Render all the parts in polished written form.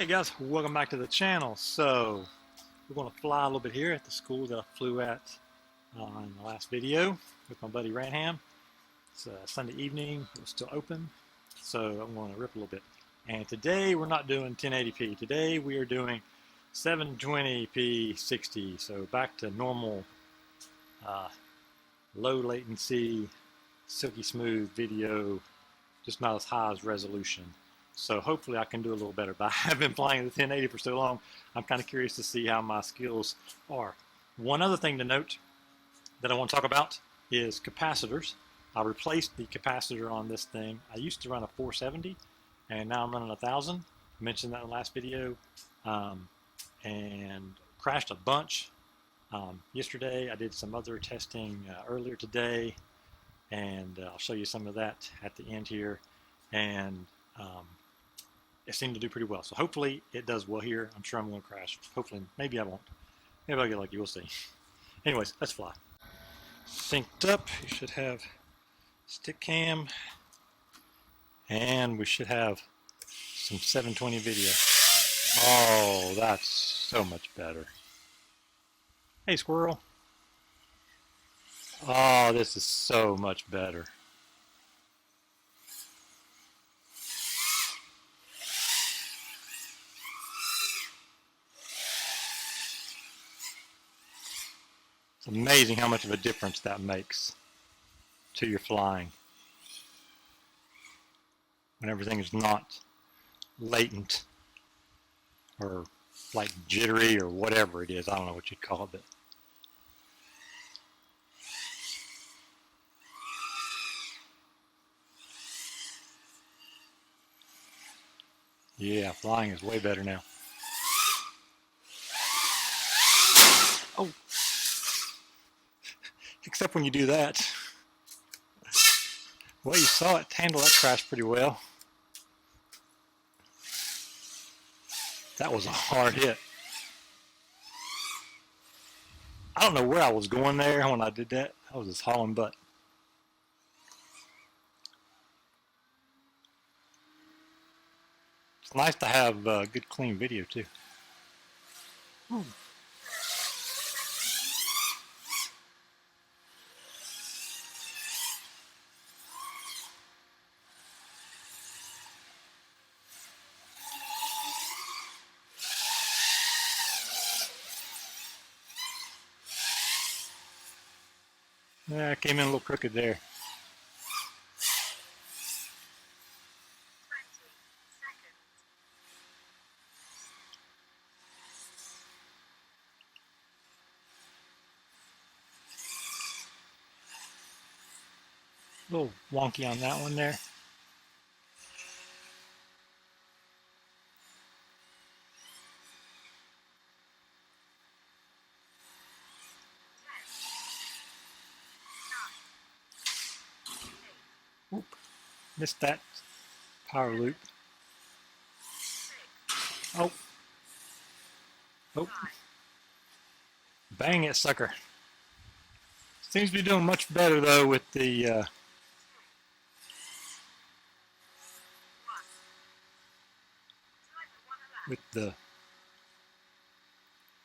Hey guys, welcome back to the channel. So we're going to fly a little bit here at the school that I flew at in the last video with my buddy Runcam. It's a Sunday evening, it was still open, so I'm going to rip a little bit. And today we're not doing 1080p, today we are doing 720p 60, so back to normal low latency, silky smooth video, just not as high as resolution. So hopefully I can do a little better, but I've been flying the 1080 for so long, I'm kind of curious to see how my skills are. One other thing to note that I want to talk about is capacitors. I replaced the capacitor on this thing. I used to run a 470 and now I'm running 1000. I mentioned that in the last video and crashed a bunch. Yesterday I did some other testing earlier today, and I'll show you some of that at the end here. And it seemed to do pretty well. So hopefully it does well here. I'm sure I'm going to crash. Hopefully, maybe I won't. Maybe I'll get lucky. We'll see. Anyways, let's fly. Synced up. You should have stick cam. And we should have some 720 video. Oh, that's so much better. Hey, squirrel. Oh, this is so much better. It's amazing how much of a difference that makes to your flying when everything is not latent or like jittery or whatever it is. I don't know what you'd call it, but yeah, flying is way better now. Oh. Except when you do that. Well, you saw it handle that crash pretty well. That was a hard hit. I don't know where I was going there when I did that. I was just hauling butt. It's nice to have good clean video too. Yeah, I came in a little crooked there. A little wonky on that one there. Oop, missed that power loop. Oh. Oh. Bang it, sucker. Seems to be doing much better though with the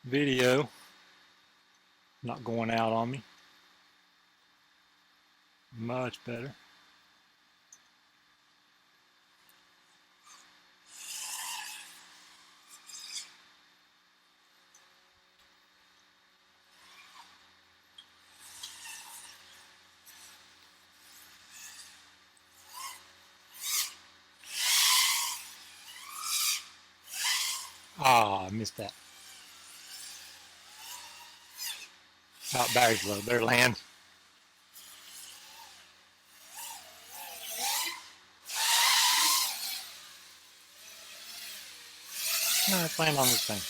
video not going out on me. Much better. Ah, I missed that. Oh, battery's low. Better land. Let's land on this thing.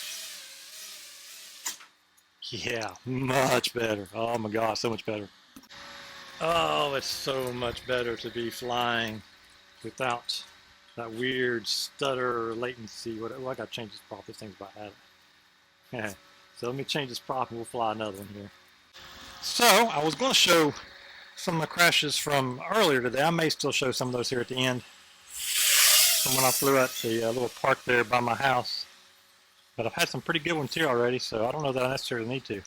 Yeah, much better. Oh my gosh, so much better. Oh, it's so much better to be flying without that weird stutter or latency. Well, I gotta change this prop. This thing's about at it. So let me change this prop and we'll fly another one here. So I was going to show some of the crashes from earlier today. I may still show some of those here at the end. from when I flew at the little park there by my house. But I've had some pretty good ones here already, so I don't know that I necessarily need to.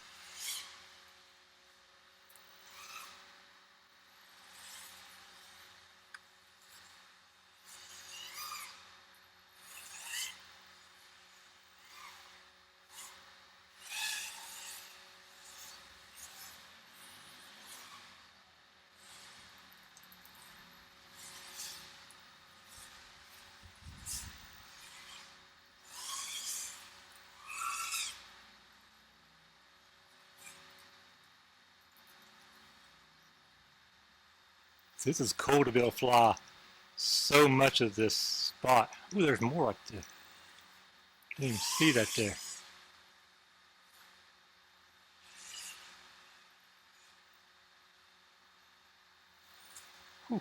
This is cool to be able to fly so much of this spot. Ooh, there's more right there. Didn't even see that there. Ooh.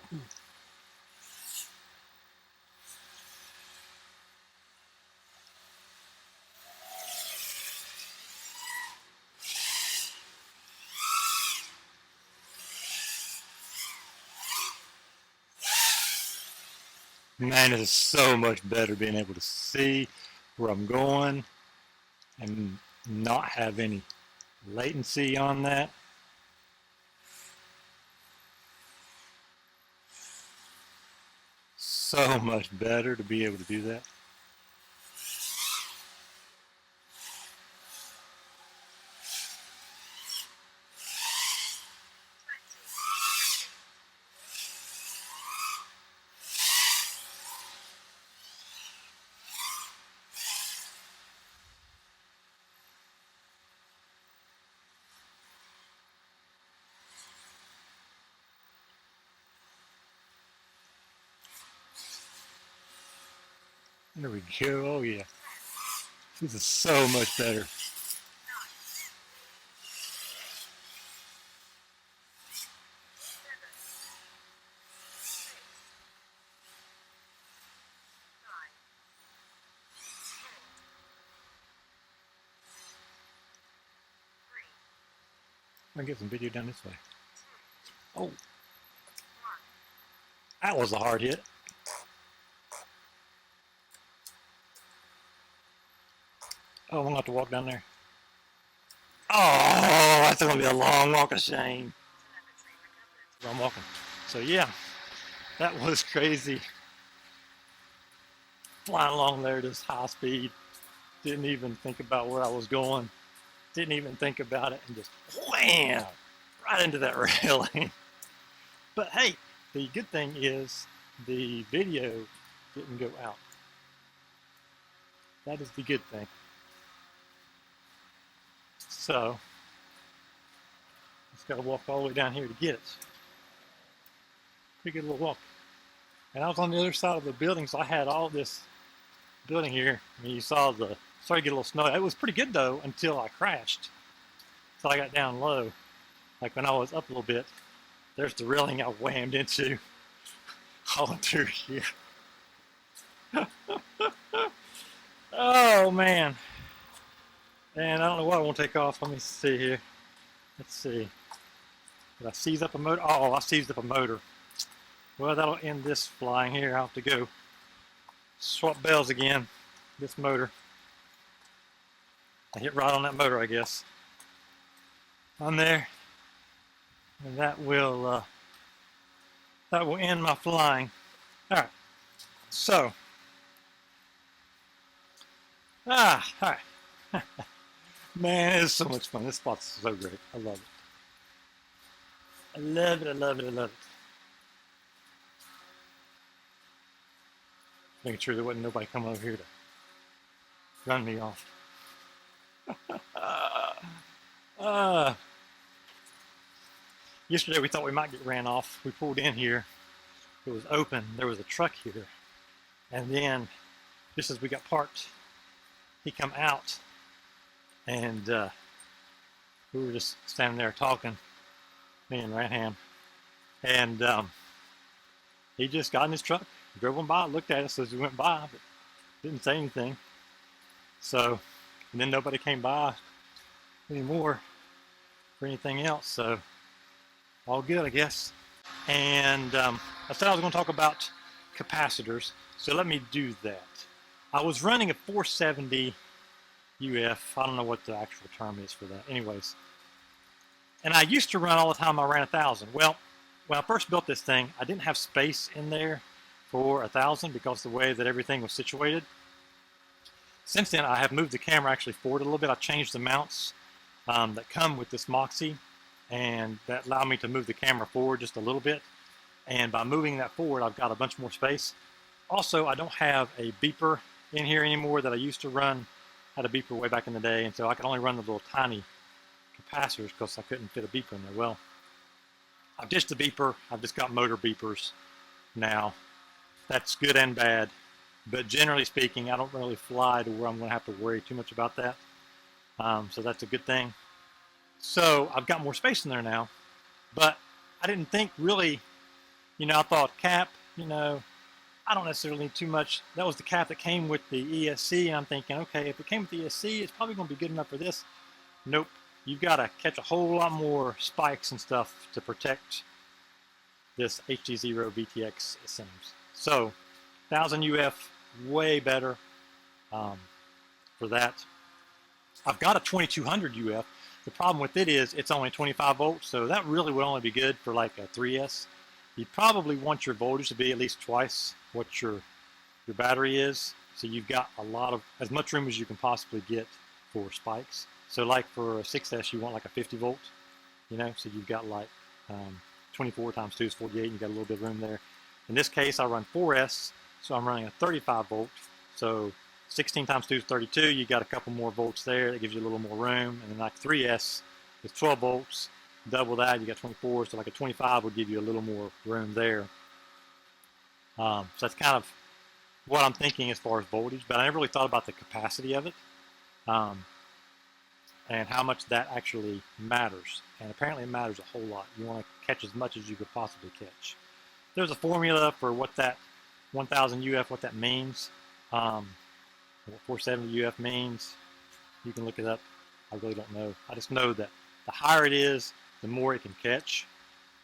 Man, it is so much better being able to see where I'm going and not have any latency on that. So much better to be able to do that. There we go. Oh yeah. This is so much better. I'm gonna get some video down this way. Oh, that was a hard hit. Oh, I'm gonna have to walk down there. Oh, that's gonna be a long walk of shame. I'm walking. So yeah, that was crazy. Flying along there this high speed. Didn't even think about where I was going. Didn't even think about it and just wham! Right into that railing. But hey, the good thing is the video didn't go out. That is the good thing. So, just gotta walk all the way down here to get it. Pretty good little walk. And I was on the other side of the building, so I had all this building here. I mean, you saw the, started to get a little snow. It was pretty good though until I crashed. So I got down low. Like when I was up a little bit, there's the railing I whammed into all through here. Oh man. And I don't know what I want to take off. Let me see here. Let's see. Did I seize up a motor? Oh, I seized up a motor. Well, that'll end this flying here. I'll have to go swap bells again. This motor. I hit right on that motor, I guess. On there. And that will end my flying. All right. So. All right. Man, it's so much fun. This spot's so great. I love it. I love it, I love it, I love it. Making sure there wasn't nobody coming over here to run me off. Yesterday we thought we might get ran off. We pulled in here. It was open. There was a truck here. And then, just as we got parked, he come out. And we were just standing there talking, me and Ranham. And he just got in his truck, drove on by, looked at us as we went by, but didn't say anything. So, and then nobody came by anymore for anything else. So, all good, I guess. And I said I was going to talk about capacitors. So let me do that. I was running a 470 UF. I don't know what the actual term is for that. Anyways. And I used to run all the time, I ran 1,000. Well, when I first built this thing, I didn't have space in there for 1,000 because of the way that everything was situated. Since then, I have moved the camera actually forward a little bit. I changed the mounts that come with this Moxy, and that allowed me to move the camera forward just a little bit. And by moving that forward, I've got a bunch more space. Also, I don't have a beeper in here anymore that I used to run. I had a beeper way back in the day, and so I could only run the little tiny capacitors because I couldn't fit a beeper in there. Well, I've ditched the beeper. I've just got motor beepers now. That's good and bad, but generally speaking, I don't really fly to where I'm going to have to worry too much about that. So that's a good thing. So I've got more space in there now, but I didn't think really, you know, I thought cap, you know, I don't necessarily need too much. That was the cap that came with the ESC, and I'm thinking, okay, if it came with the ESC, it's probably going to be good enough for this. Nope. You've got to catch a whole lot more spikes and stuff to protect this HDZero VTx, it seems. So 1,000 UF, way better for that. I've got a 2200 UF. The problem with it is it's only 25 volts, so that really would only be good for like a 3S. You probably want your voltage to be at least twice what your battery is, so you've got a lot of, as much room as you can possibly get for spikes. So like for a 6S, you want like a 50 volt, you know, so you've got like 24 times 2 is 48, and you've got a little bit of room there. In this case, I run 4S, so I'm running a 35 volt. So 16 times 2 is 32, you got a couple more volts there, that gives you a little more room. And then like 3S is 12 volts, double that, you got 24, so like a 25 would give you a little more room there. So that's kind of what I'm thinking as far as voltage, but I never really thought about the capacity of it. And how much that actually matters. And apparently it matters a whole lot. You want to catch as much as you could possibly catch. There's a formula for what that 1,000 UF, what that means. What 470 UF means. You can look it up. I really don't know. I just know that the higher it is, the more it can catch.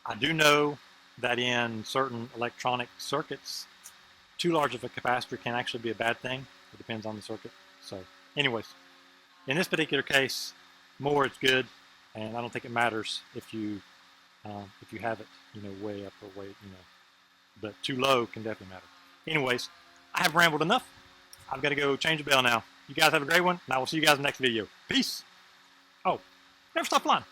I do know that in certain electronic circuits, too large of a capacitor can actually be a bad thing. It depends on the circuit. So anyways, in this particular case, more is good, and I don't think it matters if you have it, you know, way up or way, you know, but too low can definitely matter. Anyways, I have rambled enough. I've got to go change the bell now. You guys have a great one, and I will see you guys in the next video. Peace. Oh, never stop flying.